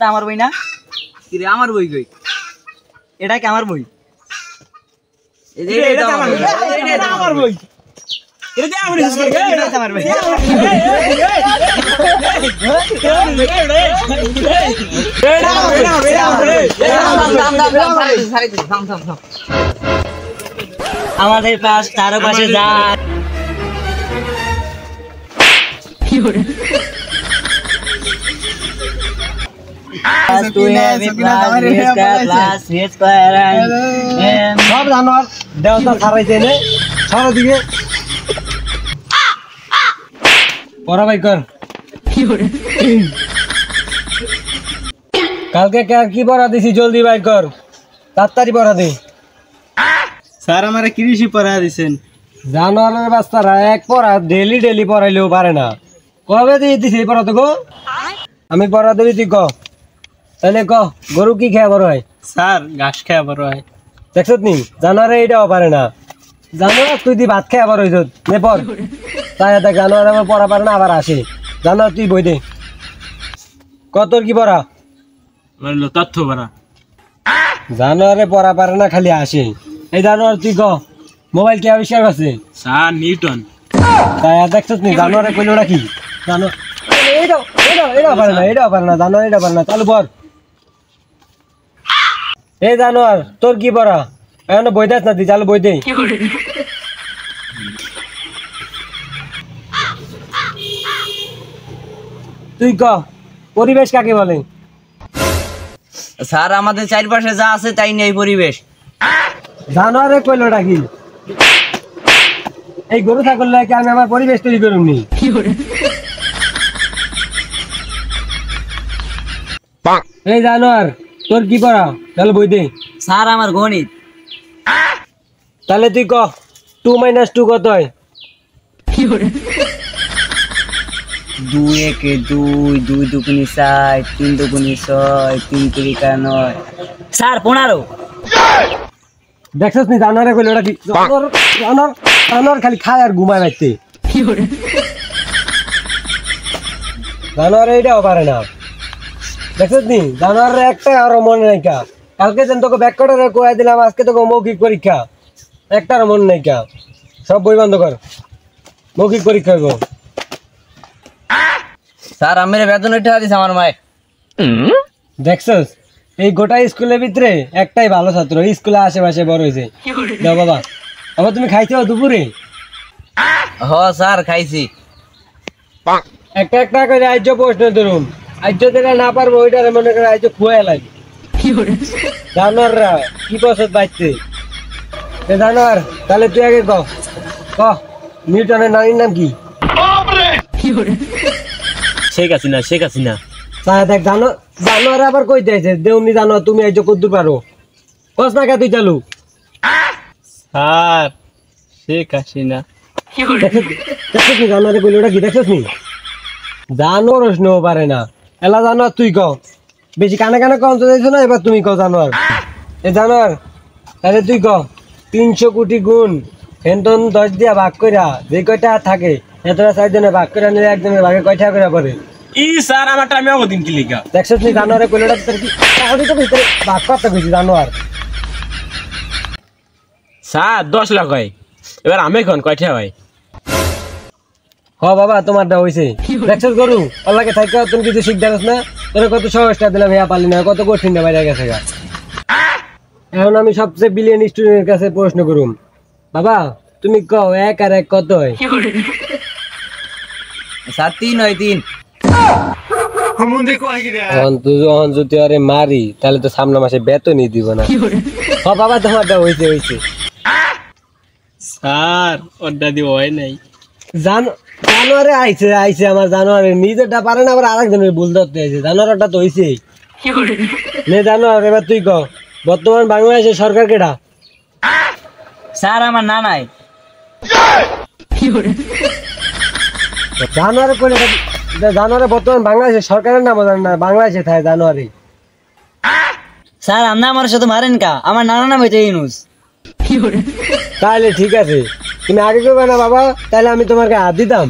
আমার বই না আমার বই কই এটা কি আমার বই আমার বই আমাদের পাশ তার পাশে যা সব জানোয়ার দেওয়া ছাড়াইছে সারা দিকে পড়া ভাই কর কালকে কি পড়া দিছি জলদি ভাই কর তাড়াতাড়ি পড়া দে স্যার আমারে কৃষি পড়া দিছেন জানোয়ারের বাচ্চারা এক পড়া ডেলি পড়াইলেও পারে না কবে দিয়ে দিছি পড়া তো গো আমি পড়া দেবি তুই ক তাহলে ক গরু কি খেয়া বড় হয় স্যার ঘাস খেয়া বড় হয় দেখছ নি জানোয়ারে এইটাও পারে না জানোয়ার তুই দি ভাত খেয়া বড় হইছ নে পড় তাই দেখ জানোয়ার আমার পড়া পারে না আবার আসে জানোয়ার তুই বই দে কত কি পড়া তথ্য পড়া জানোয়ারে পড়া পারে না খালি আসে এই জানোয়ার তুই ক মোবাইল কে আবিষ্কার করছে স্যার নিউটন তাই দেখছ নি জানোয়ারে কইলো ওটা কি জানোয়ার এটাও পারে না জানোয়ার এটা পারে না চালু পড় এই জানোয়ার তোর কি পড়া এখন বই দেখ না তুই চালু বই দে তুই ক পরিবেশ কাকে বলে স্যার আমাদের চারপাশে যা আছে তাই নিয়ে পরিবেশ জানোয়ারে কইলোটা কি এই গরু ছাগল লাগে আমি আমার পরিবেশ তৈরি করুমনি এই জানোয়ার তোর কি পড়া তাহলে বই দে স্যার আমার গণিত তাহলে তুই ক 2 - 2 কত হয় 2 1 2 2 2 4 3 2 6 3 3 9 স্যার 15 দেখছস নি জানোয়ারে কইলোটা কি জানোয়ার খালি খায় আর ঘুমায় বাইতে জানোয়ার এইটাও পারে না দেখছস নি জানোয়ারের একটা আরো মনে নাই কা কালকে যেন তোকে ব্যাক করে কয়ে দিলাম আজকে তোকে মৌখিক পরীক্ষা একটার মন নাই কা সব বই বন্ধ কর মৌখিক পরীক্ষা হইব স্যার আমার বেতন উঠে দিছে আমার মায়ে দেখছস এই গোটা স্কুলের ভিতরে একটাই ভালো ছাত্র এই স্কুলে আশেপাশে বড় হয়েছে দাও বাবা আবার তুমি খাইছো দুপুরে হ স্যার খাইছি একটা করে আইজ প্রশ্ন ধরুন আইজ যেটা না পারবো ওইটারে মনে করে আইজ খুয়াই লাগে জানোয়াররা কি পছন্দ পাইছে জানোয়ার তাহলে তুই আগে ক নিউটনের নানির নাম কি শেখ হাসিনা দেখ জানোয়ার আবার কই দিয়েছে দেউনি জানো তুমি আইজ কদ্দুর পারো কস না কে তুই চালু স্যার শেখ হাসিনা দেখছিস নি জানোয়ারে কইলে ওটা কি দেখছিস নি জানোয়ার প্রশ্নও পারে না এলা জানোয়ার তুই ক বেশি কানে কম চাইছো না এবার তুমি ক জানোয়ার এ জানোয়ার তাহলে তুই ক 300 কোটি গুণ হেনতন 10 দিয়া ভাগ কইরা যে কয়টা থাকে এতটা 4 জনে ভাগ কইরা নিলে একজনের ভাগে কয়টা করে পড়ে স্যার আমার টাইমে দিন কি লিখা দেখছিস নি জানোয়ারে কইলে ওটা কি তাহলে তো ভিতরে ভাগ করতে কইছি জানোয়ার স্যার 10 লাখ হয় এবার আমি কোন কয়টা হয় হ বাবা তোমারটা হইছে দেখছস গরু আল্লাহকে থাইকা তুমি কিছু শিখ দাঁড়াস না তোর কত সহজটা দিলাম হেয়া পারলি না কত কঠিন না বাইরে গেছে গা এখন আমি সবচেয়ে বিলিয়ন স্টুডেন্টের কাছে প্রশ্ন করুম বাবা তুমি কও 1 আর 1 কত হয় স্যার 3 হয় 3 অন যদি আরে মারি তাহলে তো সামনে মাসে বেতনই দিব না হ বাবা তোমারটা হইছে স্যার ওটা দিব হয় নাই জানোয়ারে আইছে আমার জানোয়ারে নিজেরটা পারে না আবার আরেকজনের ভুল ধরতে আইছে জানোয়ারটা তো হইছে নে জানোয়ার এবার তুই ক বর্তমান বাংলাদেশের সরকার কেডা স্যার আমার নানাই জানোয়ারে কইলে জানোয়ারে বর্তমান বাংলাদেশের সরকারের নাম জানেন না বাংলাদেশে থাকে জানোয়ারে স্যার আপনি আমার সাথে মারেন কা আমার নানা নাম হইতে ইউনুস তাহলে ঠিক আছে তুমি আগে করবে না বাবা, তাহলে আমি তোমাকে হাত দিতাম।